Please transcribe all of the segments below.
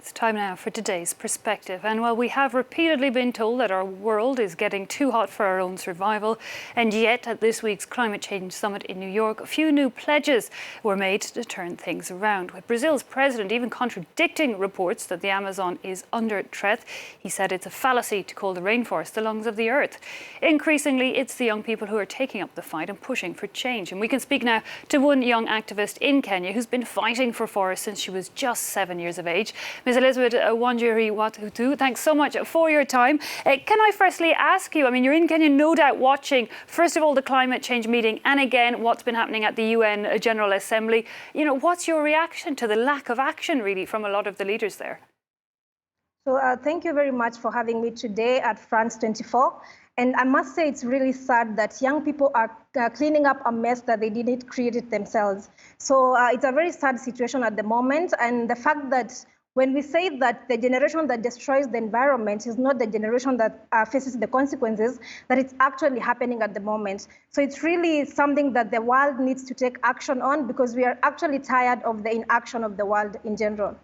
It's time now for today's perspective. And while we have repeatedly been told that our world is getting too hot for our own survival, and yet at this week's Climate Change Summit in New York, a few new pledges were made to turn things around, with Brazil's president even contradicting reports that the Amazon is under threat. He said it's a fallacy to call the rainforest the lungs of the earth. Increasingly, it's the young people who are taking up the fight and pushing for change. And we can speak now to one young activist in Kenya who's been fighting for forests since she was just 7 years of age. Ms. Elizabeth Wathuti, thanks so much for your time. Can I firstly ask you, I mean, you're in Kenya no doubt watching, first of all, the climate change meeting and again what's been happening at the UN General Assembly. You know, what's your reaction to the lack of action really from a lot of the leaders there? So thank you very much for having me today at France 24. And I must say it's really sad that young people are cleaning up a mess that they didn't create it themselves. So it's a very sad situation at the moment. And the fact that when we say that the generation that destroys the environment is not the generation that faces the consequences, that it's actually happening at the moment. So it's really something that the world needs to take action on, because we are actually tired of the inaction of the world in general.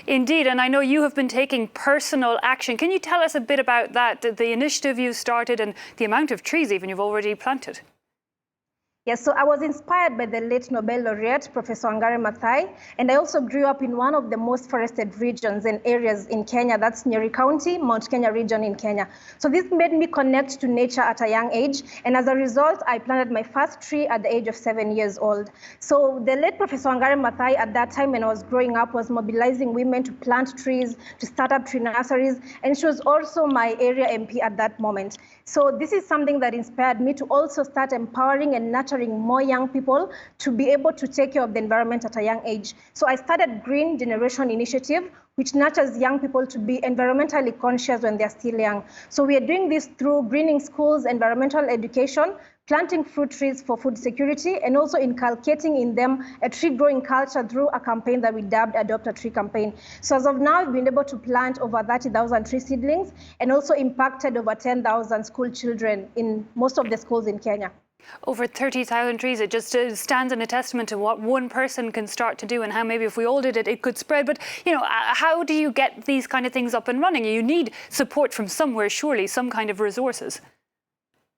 Indeed, and I know you have been taking personal action. Can you tell us a bit about that, the initiative you started and the amount of trees even you've already planted? Yes, so I was inspired by the late Nobel laureate, Professor Wangari Maathai, and I also grew up in one of the most forested regions and areas in Kenya. That's Nyeri County, Mount Kenya region in Kenya. So this made me connect to nature at a young age, and as a result, I planted my first tree at the age of 7 years old. So the late Professor Wangari Maathai at that time when I was growing up was mobilizing women to plant trees, to start up tree nurseries, and she was also my area MP at that moment. So this is something that inspired me to also start empowering and nurturing more young people to be able to take care of the environment at a young age. So I started Green Generation Initiative, which nurtures young people to be environmentally conscious when they're still young. So we are doing this through greening schools, environmental education, planting fruit trees for food security, and also inculcating in them a tree growing culture through a campaign that we dubbed Adopt a Tree campaign. So as of now, we've been able to plant over 30,000 tree seedlings and also impacted over 10,000 school children in most of the schools in Kenya. Over 30,000 trees, it just stands in a testament to what one person can start to do and how maybe if we all did it, it could spread. But, you know, how do you get these kind of things up and running? You need support from somewhere, surely, some kind of resources.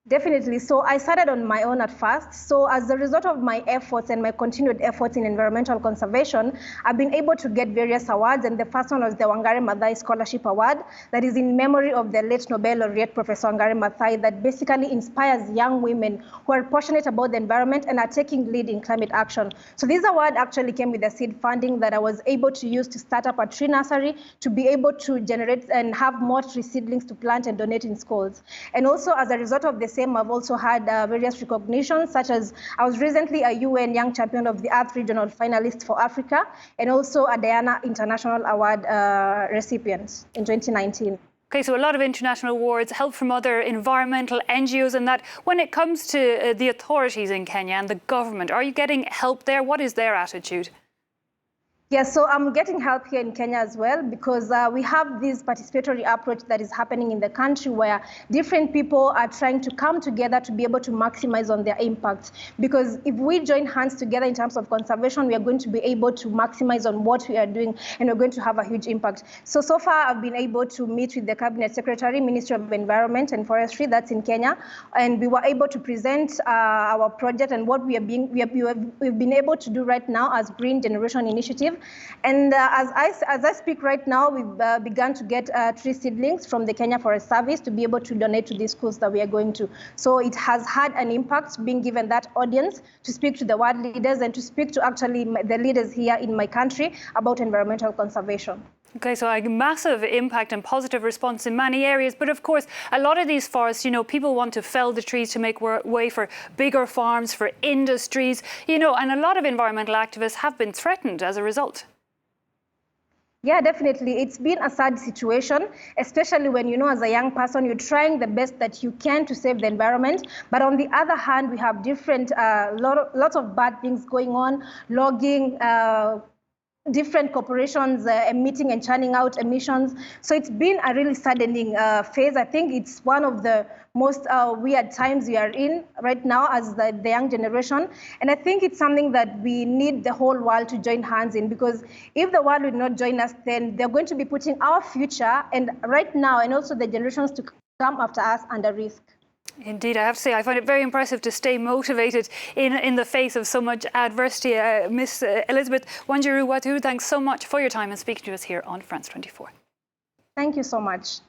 Definitely. So I started on my own at first. So as a result of my efforts and my continued efforts in environmental conservation, I've been able to get various awards. And the first one was the Wangari Maathai Scholarship Award, that is in memory of the late Nobel laureate, Professor Wangari Maathai, that basically inspires young women who are passionate about the environment and are taking lead in climate action. So this award actually came with the seed funding that I was able to use to start up a tree nursery to be able to generate and have more tree seedlings to plant and donate in schools. And also as a result of the I've also had various recognitions, such as I was recently a UN Young Champion of the Earth Regional Finalist for Africa, and also a Diana International Award recipient in 2019. Okay, so a lot of international awards, help from other environmental NGOs, and that when it comes to the authorities in Kenya and the government, are you getting help there? What is their attitude? Yes, so I'm getting help here in Kenya as well, because we have this participatory approach that is happening in the country where different people are trying to come together to be able to maximize on their impact. Because if we join hands together in terms of conservation, we are going to be able to maximize on what we are doing, and we're going to have a huge impact. So far, I've been able to meet with the Cabinet Secretary, Ministry of Environment and Forestry, that's in Kenya, and we were able to present our project and what we've been able to do right now as Green Generation Initiative. And as I speak right now, we've begun to get tree seedlings from the Kenya Forest Service to be able to donate to these schools that we are going to. So it has had an impact being given that audience to speak to the world leaders and to speak to actually the leaders here in my country about environmental conservation. Okay, so a massive impact and positive response in many areas. But of course, a lot of these forests, you know, people want to fell the trees to make way for bigger farms, for industries, you know, and a lot of environmental activists have been threatened as a result. Yeah, definitely. It's been a sad situation, especially when, you know, as a young person, you're trying the best that you can to save the environment. But on the other hand, we have different, lots of bad things going on, logging, different corporations emitting and churning out emissions. So it's been a really saddening phase. I think it's one of the most weird times we are in right now as the young generation. And I think it's something that we need the whole world to join hands in, because if the world will not join us, then they're going to be putting our future and right now and also the generations to come after us under risk. Indeed, I have to say, I find it very impressive to stay motivated in the face of so much adversity. Miss Elizabeth Wanjiru Wathuti, thanks so much for your time and speaking to us here on France 24. Thank you so much.